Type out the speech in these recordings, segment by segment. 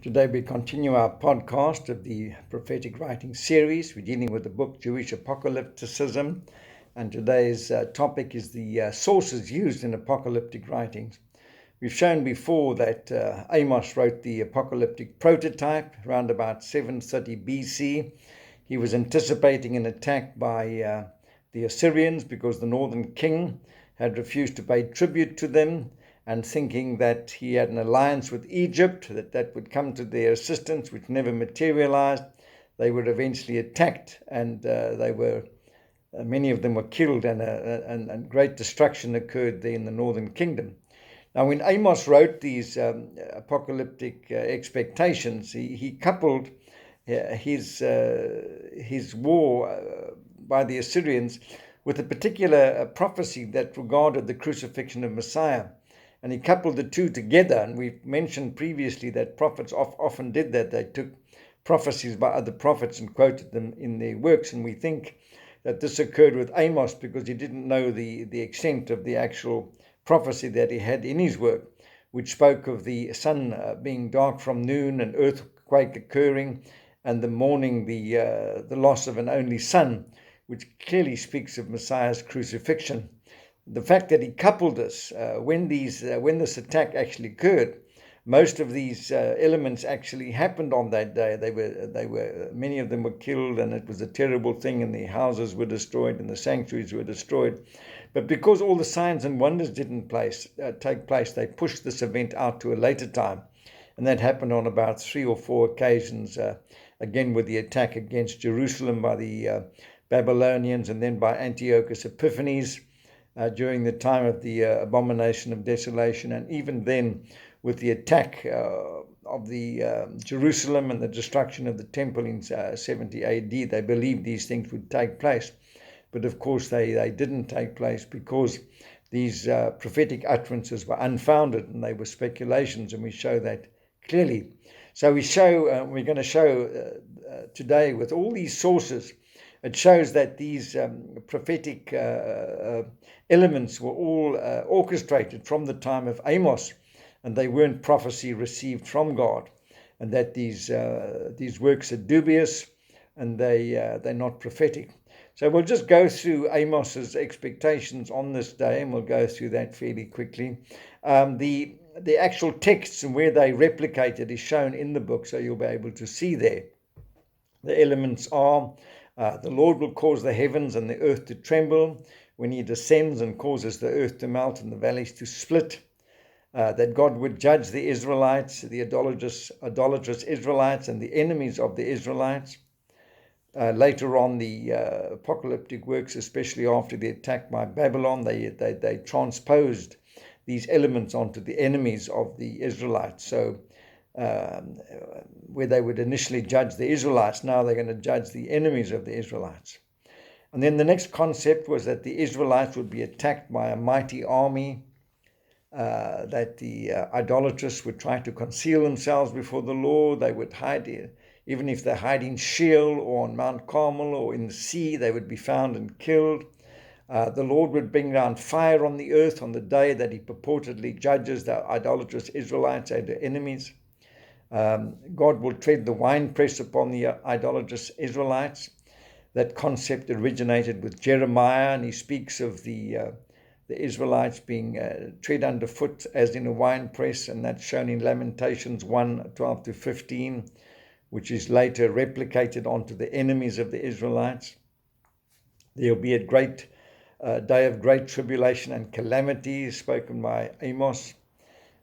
Today we continue our podcast of the prophetic writing series. We're dealing with the book Jewish Apocalypticism, and today's topic is the sources used in apocalyptic writings. We've shown before that Amos wrote the apocalyptic prototype around about 730 BC. He was anticipating an attack by the Assyrians because the northern king had refused to pay tribute to them, and thinking that he had an alliance with Egypt, that would come to their assistance, which never materialized. They were eventually attacked, and many of them were killed, and great destruction occurred there in the northern kingdom. Now, when Amos wrote these apocalyptic expectations, he coupled his war by the Assyrians with a particular prophecy that regarded the crucifixion of Messiah. And he coupled the two together, and we've mentioned previously that prophets often did that. They took prophecies by other prophets and quoted them in their works, and we think that this occurred with Amos because he didn't know the extent of the actual prophecy that he had in his work, which spoke of the sun being dark from noon, an earthquake occurring, and the mourning, the loss of an only son, which clearly speaks of Messiah's crucifixion. The fact that he coupled this, when this attack actually occurred, most of these elements actually happened on that day. Many of them were killed, and it was a terrible thing, and the houses were destroyed and the sanctuaries were destroyed. But because all the signs and wonders didn't take place, they pushed this event out to a later time. And that happened on about 3 or 4 occasions, again with the attack against Jerusalem by the Babylonians, and then by Antiochus Epiphanes, during the time of the abomination of desolation, and even then with the attack of the Jerusalem and the destruction of the temple in 70 AD. They believed these things would take place, but of course they didn't take place because these prophetic utterances were unfounded and they were speculations, and we show that clearly. So we're going to show today with all these sources. It shows that these prophetic elements were all orchestrated from the time of Amos, and they weren't prophecy received from God, and that these works are dubious and they're not prophetic. So we'll just go through Amos's expectations on this day, and we'll go through that fairly quickly. The actual texts and where they replicated is shown in the book, so you'll be able to see there. The elements are: the Lord will cause the heavens and the earth to tremble when he descends and causes the earth to melt and the valleys to split. That God would judge the Israelites, the idolatrous Israelites, and the enemies of the Israelites. Later on, the apocalyptic works, especially after the attack by Babylon, they transposed these elements onto the enemies of the Israelites. So where they would initially judge the Israelites, now they're going to judge the enemies of the Israelites. And then the next concept was that the Israelites would be attacked by a mighty army, that the idolatrous would try to conceal themselves before the Lord. They would hide, even if they hide in Sheol or on Mount Carmel or in the sea, they would be found and killed. The Lord would bring down fire on the earth on the day that he purportedly judges the idolatrous Israelites and their enemies. God will tread the winepress upon the idolatrous Israelites. That concept originated with Jeremiah, and he speaks of the Israelites being tread underfoot as in a winepress, and that's shown in Lamentations 1:12-15, which is later replicated onto the enemies of the Israelites. There will be a great day of great tribulation and calamity, spoken by Amos,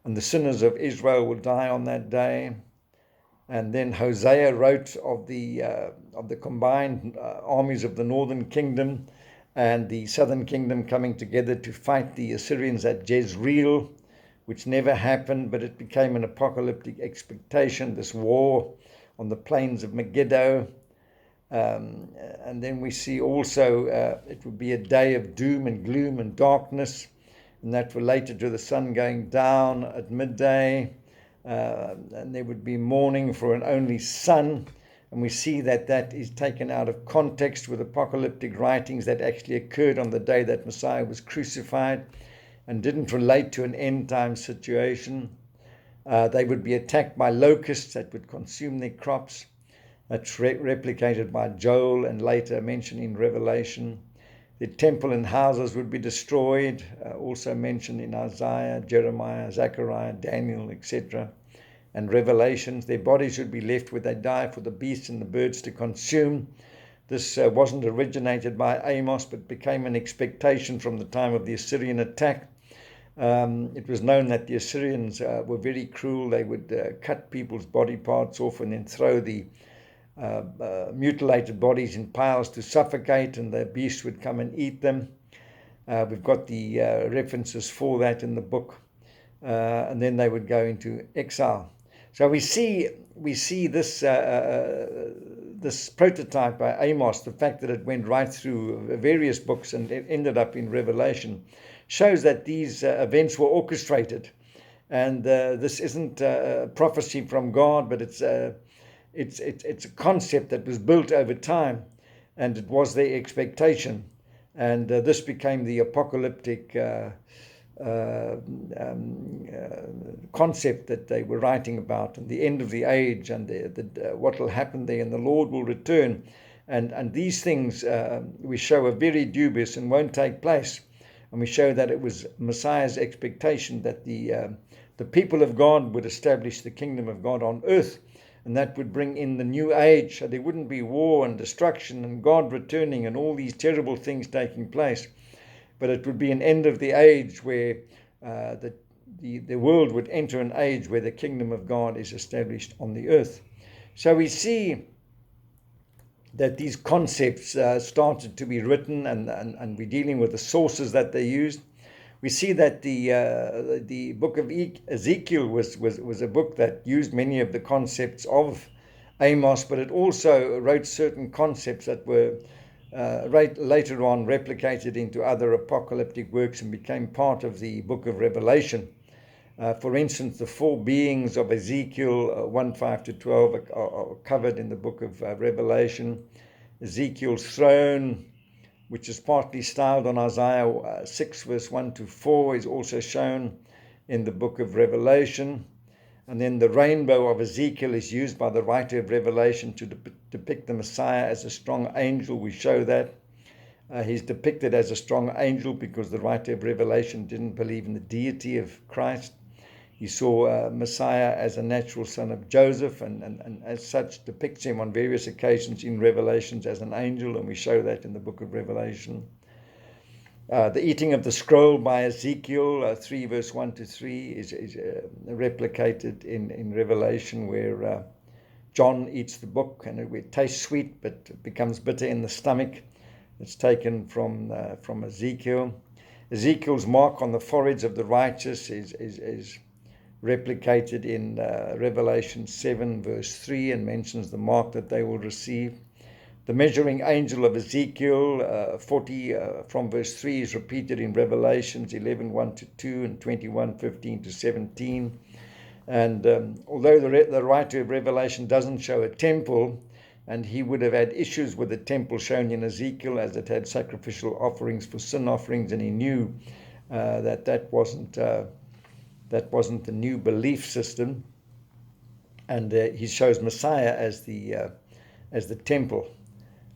and the sinners of Israel will die on that day. And then Hosea wrote of the combined armies of the northern kingdom and the southern kingdom coming together to fight the Assyrians at Jezreel, which never happened, but it became an apocalyptic expectation, this war on the plains of Megiddo. And then we see also it would be a day of doom and gloom and darkness, and that related to the sun going down at midday. And there would be mourning for an only son. And we see that is taken out of context with apocalyptic writings that actually occurred on the day that Messiah was crucified and didn't relate to an end time situation. They would be attacked by locusts that would consume their crops. That's replicated by Joel and later mentioned in Revelation. The temple and houses would be destroyed, also mentioned in Isaiah, Jeremiah, Zechariah, Daniel, etc. And Revelations. Their bodies would be left where they die for the beasts and the birds to consume. This wasn't originated by Amos, but became an expectation from the time of the Assyrian attack. It was known that the Assyrians were very cruel. They would cut people's body parts off and then throw the mutilated bodies in piles to suffocate, and the beast would come and eat them. We've got the references for that in the book. And then they would go into exile. So we see this this prototype by Amos, the fact that it went right through various books and it ended up in Revelation, shows that these events were orchestrated. And this isn't a prophecy from God, but it's a concept that was built over time, and it was their expectation. And this became the apocalyptic concept that they were writing about, and the end of the age, and what will happen there, and the Lord will return. And these things we show are very dubious and won't take place. And we show that it was Messiah's expectation that the people of God would establish the kingdom of God on earth, and that would bring in the new age. So there wouldn't be war and destruction and God returning and all these terrible things taking place. But it would be an end of the age where the world would enter an age where the kingdom of God is established on the earth. So we see that these concepts started to be written, and we're dealing with the sources that they used. We see that the book of Ezekiel was a book that used many of the concepts of Amos, but it also wrote certain concepts that were later on replicated into other apocalyptic works and became part of the book of Revelation. For instance, the four beings of Ezekiel 1:5-12 are covered in the book of Revelation. Ezekiel's throne, which is partly styled on Isaiah 6:1-4, is also shown in the book of Revelation. And then the rainbow of Ezekiel is used by the writer of Revelation to depict the Messiah as a strong angel. We show that. He's depicted as a strong angel because the writer of Revelation didn't believe in the deity of Christ. He saw Messiah as a natural son of Joseph, and as such depicts him on various occasions in Revelations as an angel, and we show that in the book of Revelation. The eating of the scroll by Ezekiel 3:1-3 is replicated in Revelation, where John eats the book and it tastes sweet but it becomes bitter in the stomach. It's taken from Ezekiel. Ezekiel's mark on the foreheads of the righteous is replicated in Revelation 7:3 and mentions the mark that they will receive. The measuring angel of Ezekiel 40 from verse 3 is repeated in Revelations 11:1-2 and 21:15-17. And although the writer of Revelation doesn't show a temple, and he would have had issues with the temple shown in Ezekiel, as it had sacrificial offerings for sin offerings, and he knew that wasn't the new belief system. And he shows Messiah as the temple.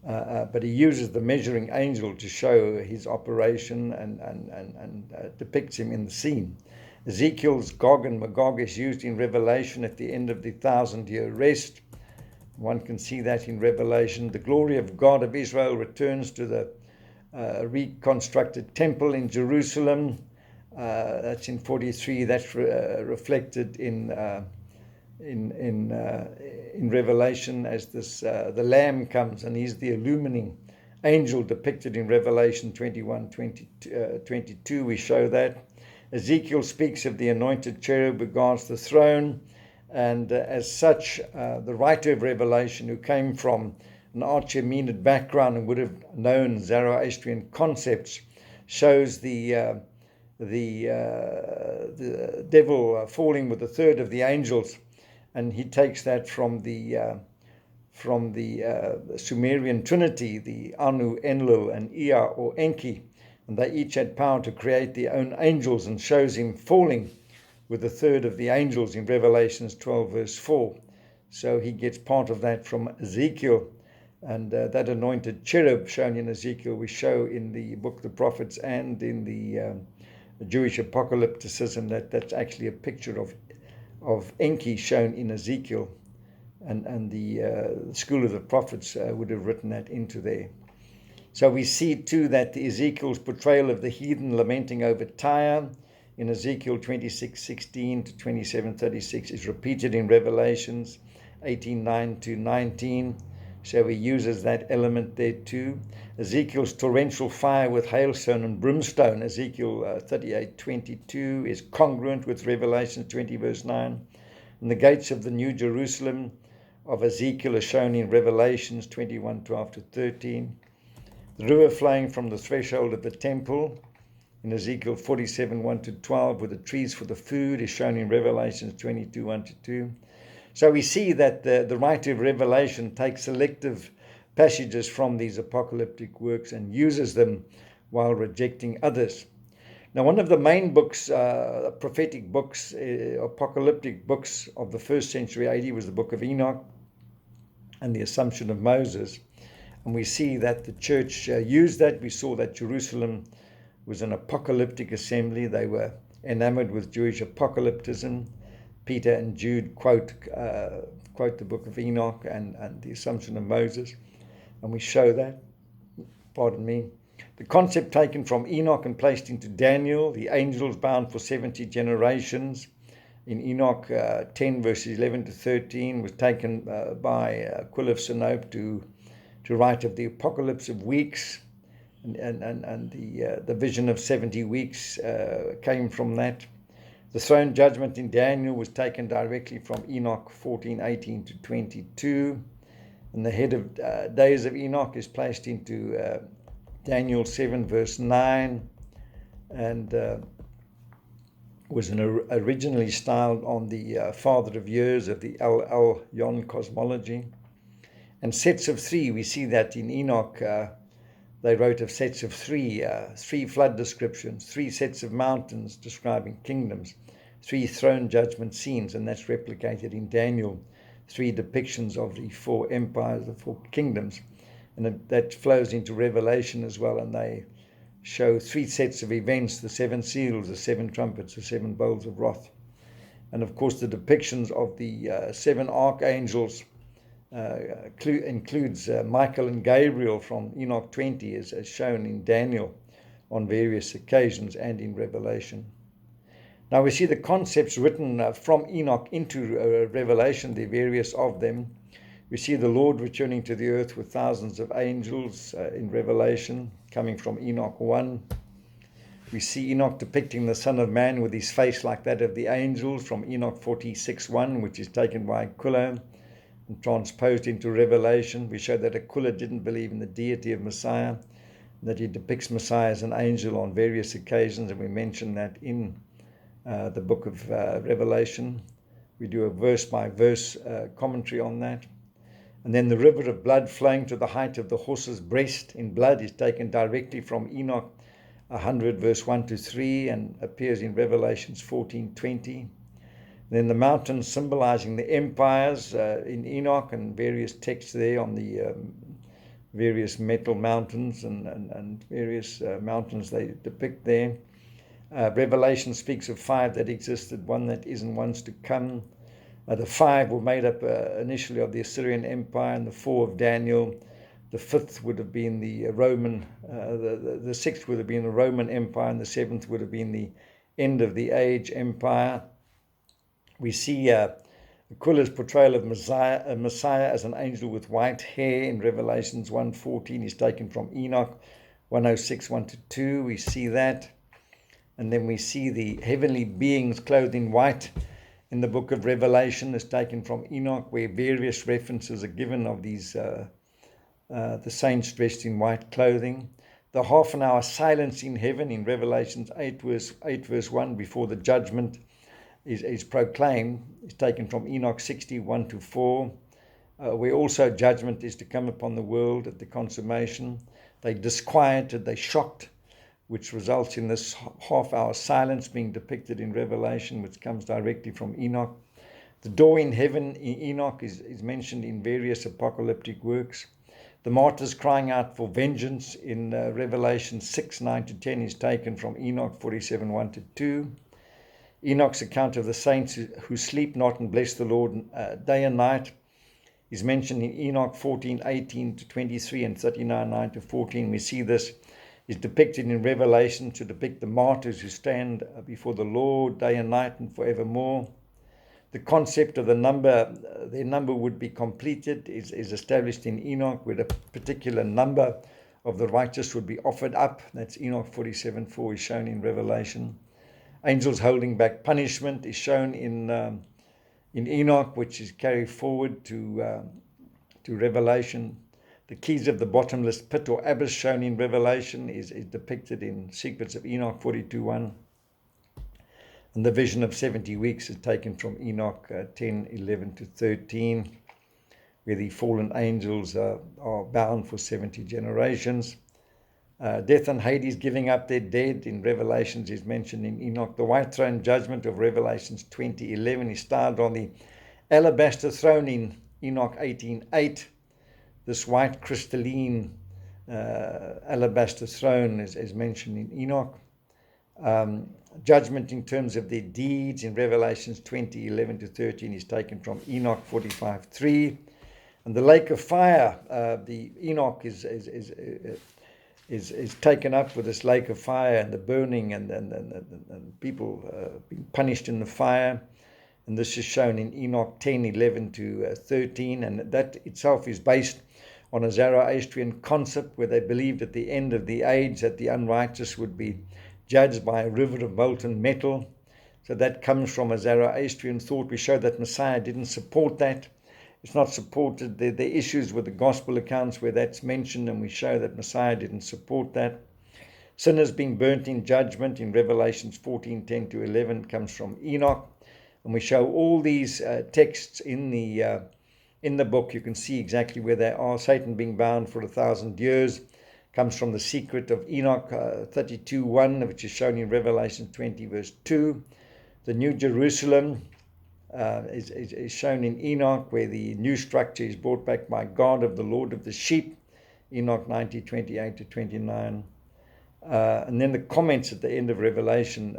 But he uses the measuring angel to show his operation and depicts him in the scene. Ezekiel's Gog and Magog is used in Revelation at the end of the 1,000-year rest. One can see that in Revelation. The glory of God of Israel returns to the reconstructed temple in Jerusalem. That's in 43. That's reflected in Revelation as the Lamb comes, and he's the illumining angel depicted in Revelation 21:22. We show that. Ezekiel speaks of the anointed cherub who guards the throne, and as such, the writer of Revelation, who came from an Archimedes background and would have known Zoroastrian concepts, shows the devil falling with a third of the angels. And he takes that from the Sumerian Trinity, the Anu, Enlil, and Ea or Enki, and they each had power to create their own angels, and shows him falling with a third of the angels in Revelations 12 verse 4. So he gets part of that from Ezekiel. And that anointed cherub shown in Ezekiel we show in the book of the prophets and in the Jewish Apocalypticism. That's actually a picture of Enki shown in Ezekiel. And the school of the prophets would have written that into there. So we see too that Ezekiel's portrayal of the heathen lamenting over Tyre in Ezekiel 26:16 to 27:36 is repeated in Revelations 18:9 to 19. So he uses that element there too. Ezekiel's torrential fire with hailstone and brimstone, Ezekiel 38:22, is congruent with Revelation 20 verse 9. And the gates of the New Jerusalem of Ezekiel are shown in Revelations 21:12 to 13. The river flowing from the threshold of the temple in Ezekiel 47:1 to 12, with the trees for the food, is shown in Revelations 22:1 to 2. So we see that the writer of Revelation takes selective passages from these apocalyptic works and uses them while rejecting others. Now, one of the main books, prophetic books, apocalyptic books of the first century AD was the book of Enoch and the Assumption of Moses. And we see that the church used that. We saw that Jerusalem was an apocalyptic assembly. They were enamored with Jewish apocalypticism. Peter and Jude quote the book of Enoch and the Assumption of Moses. And we show that, the concept taken from Enoch and placed into Daniel, the angels bound for 70 generations, in Enoch 10 verses 11 to 13, was taken by Aquila of Sinope to write of the apocalypse of weeks, and the vision of 70 weeks came from that. The throne judgment in Daniel was taken directly from Enoch 14:18 to 22, and the head of days of Enoch is placed into Daniel 7 verse 9, and was originally styled on the father of years of the El-Yon cosmology. And sets of three, we see that in Enoch they wrote of sets of three flood descriptions, 3 sets of mountains describing kingdoms, 3 throne judgment scenes, and that's replicated in Daniel, 3 depictions of the 4 empires, the 4 kingdoms. And that flows into Revelation as well, and they show 3 sets of events, the 7 seals, the 7 trumpets, the 7 bowls of wrath. And of course the depictions of the 7 archangels includes Michael and Gabriel from Enoch 20 as shown in Daniel on various occasions and in Revelation. Now we see the concepts written from Enoch into Revelation, the various of them. We see the Lord returning to the earth with thousands of angels in Revelation, coming from Enoch 1. We see Enoch depicting the Son of Man with his face like that of the angels from Enoch 46:1, which is taken by Aquila and transposed into Revelation. We show that Aquila didn't believe in the deity of Messiah, that he depicts Messiah as an angel on various occasions, and we mention that in the book of Revelation. We do a verse-by-verse commentary on that. And then the river of blood flowing to the height of the horse's breast in blood is taken directly from Enoch 100 verse 1 to 3 and appears in Revelations 14:20. Then the mountains symbolizing the empires in Enoch, and various texts there on the various metal mountains and various mountains they depict there. Revelation speaks of 5 that existed, 1 that is and one's to come. The 5 were made up initially of the Assyrian Empire, and the 4 of Daniel. The 5th would have been the Roman, the 6th would have been the Roman Empire, and the 7th would have been the end of the age empire. We see Aquila's portrayal of Messiah as an angel with white hair in Revelations 1:14 is taken from Enoch 106 1 to 2. We see that. And then we see the heavenly beings clothed in white in the book of Revelation is taken from Enoch, where various references are given of these the saints dressed in white clothing. The half an hour silence in heaven in Revelations 8 verse 1 before the judgment is proclaimed is taken from Enoch 61 to 4, where also judgment is to come upon the world at the consummation. They disquieted, they shocked which results in this half-hour silence being depicted in Revelation, which comes directly from Enoch. The door in heaven in Enoch is mentioned in various apocalyptic works. The martyrs crying out for vengeance in Revelation 6, 9 to 10 is taken from Enoch 47, 1 to 2. Enoch's account of the saints who sleep not and bless the Lord day and night is mentioned in Enoch 14, 18 to 23 and 39, 9 to 14. We see this is depicted in Revelation to depict the martyrs who stand before the Lord day and night and forevermore. The concept of their number would be completed is established in Enoch, where a particular number of the righteous would be offered up. That's Enoch 47:4 is shown in Revelation. Angels holding back punishment is shown in Enoch, which is carried forward to Revelation. The keys of the bottomless pit or abyss shown in Revelation is depicted in Secrets of Enoch 42:1. And the vision of 70 weeks is taken from Enoch 10, 11 to 13, where the fallen angels are bound for 70 generations. Death and Hades giving up their dead in Revelations is mentioned in Enoch. The white throne judgment of Revelations 20:11 is styled on the alabaster throne in Enoch 18:8. This white crystalline alabaster throne is mentioned in Enoch. Judgment in terms of their deeds in Revelations 20:11 to 13 is taken from Enoch 45:3. And the lake of fire, the Enoch is taken up with this lake of fire and the burning and people being punished in the fire. And this is shown in Enoch 10:11 to 13. And that itself is based on a Zoroastrian concept where they believed at the end of the age that the unrighteous would be judged by a river of molten metal. So that comes from a Zoroastrian thought. We show that Messiah didn't support that. It's not supported. There are issues with the gospel accounts where that's mentioned, and we show that Messiah didn't support that. Sinners being burnt in judgment in Revelations 14:10 to 11 comes from Enoch. And we show all these texts in the book. You can see exactly where they are. Satan being bound for 1,000 years comes from the secret of Enoch 32:1, which is shown in Revelation 20 verse 2. The New Jerusalem is shown in Enoch, where the new structure is brought back by God of the Lord of the sheep, Enoch 90:28 to 29. And then the comments at the end of Revelation.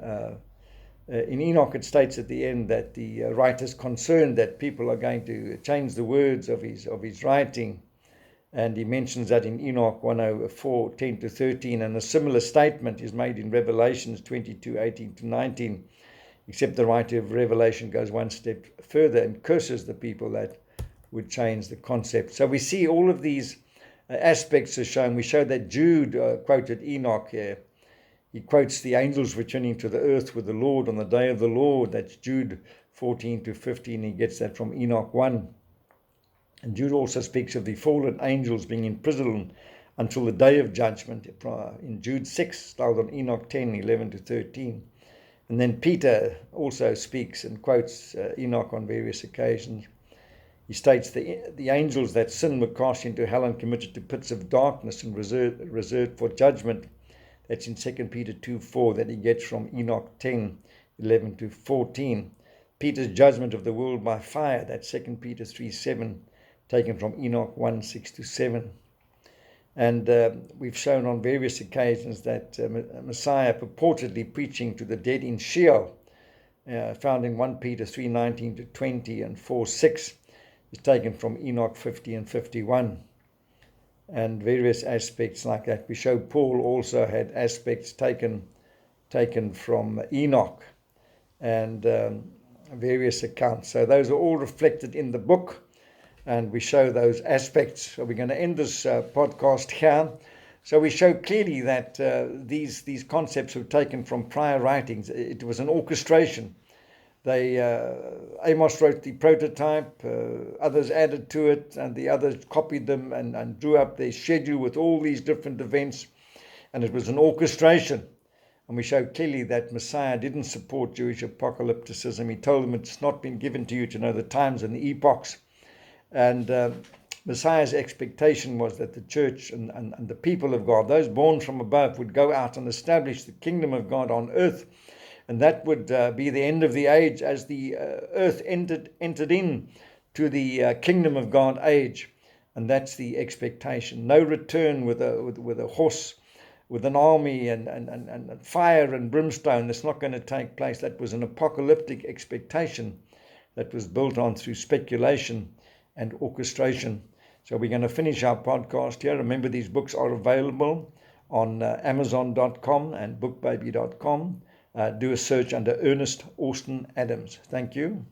In Enoch it states at the end that the writer is concerned that people are going to change the words of his writing. And he mentions that in Enoch 104:10 to 13. And a similar statement is made in Revelations 22:18 to 19. Except the writer of Revelation goes one step further and curses the people that would change the concept. So we see all of these aspects are shown. We show that Jude quoted Enoch here. He quotes the angels returning to the earth with the Lord on the day of the Lord. That's Jude 14 to 15. He gets that from Enoch 1. And Jude also speaks of the fallen angels being imprisoned until the day of judgment in Jude 6, styled on Enoch 10:11 to 13. And then Peter also speaks and quotes Enoch on various occasions. He states the angels that sin were cast into hell and committed to pits of darkness and reserved for judgment. That's in 2 Peter 2:4 that he gets from Enoch 10:11 to 14. Peter's judgment of the world by fire, that's 2 Peter 3:7. Taken from Enoch 1:6 to 7. And we've shown on various occasions that Messiah purportedly preaching to the dead in Sheol, found in 1 Peter 3:19 to 20 and 4:6, is taken from Enoch 50 and 51. And various aspects like that. We show Paul also had aspects taken from Enoch and various accounts. So those are all reflected in the book. And we show those aspects. So we're going to end this podcast here. So we show clearly that these concepts were taken from prior writings. It was an orchestration. Amos wrote the prototype, others added to it, and the others copied them and drew up their schedule with all these different events. And it was an orchestration. And we show clearly that Messiah didn't support Jewish apocalypticism. He told them it's not been given to you to know the times and the epochs. And Messiah's expectation was that the church and the people of God, those born from above, would go out and establish the kingdom of God on earth. And that would be the end of the age as the earth entered in to the kingdom of God age. And that's the expectation. No return with a horse, with an army and fire and brimstone. That's not going to take place. That was an apocalyptic expectation that was built on through speculation and orchestration. So we're going to finish our podcast here. Remember, these books are available on Amazon.com and bookbaby.com. Do a search under Ernest Austin Adams. Thank you.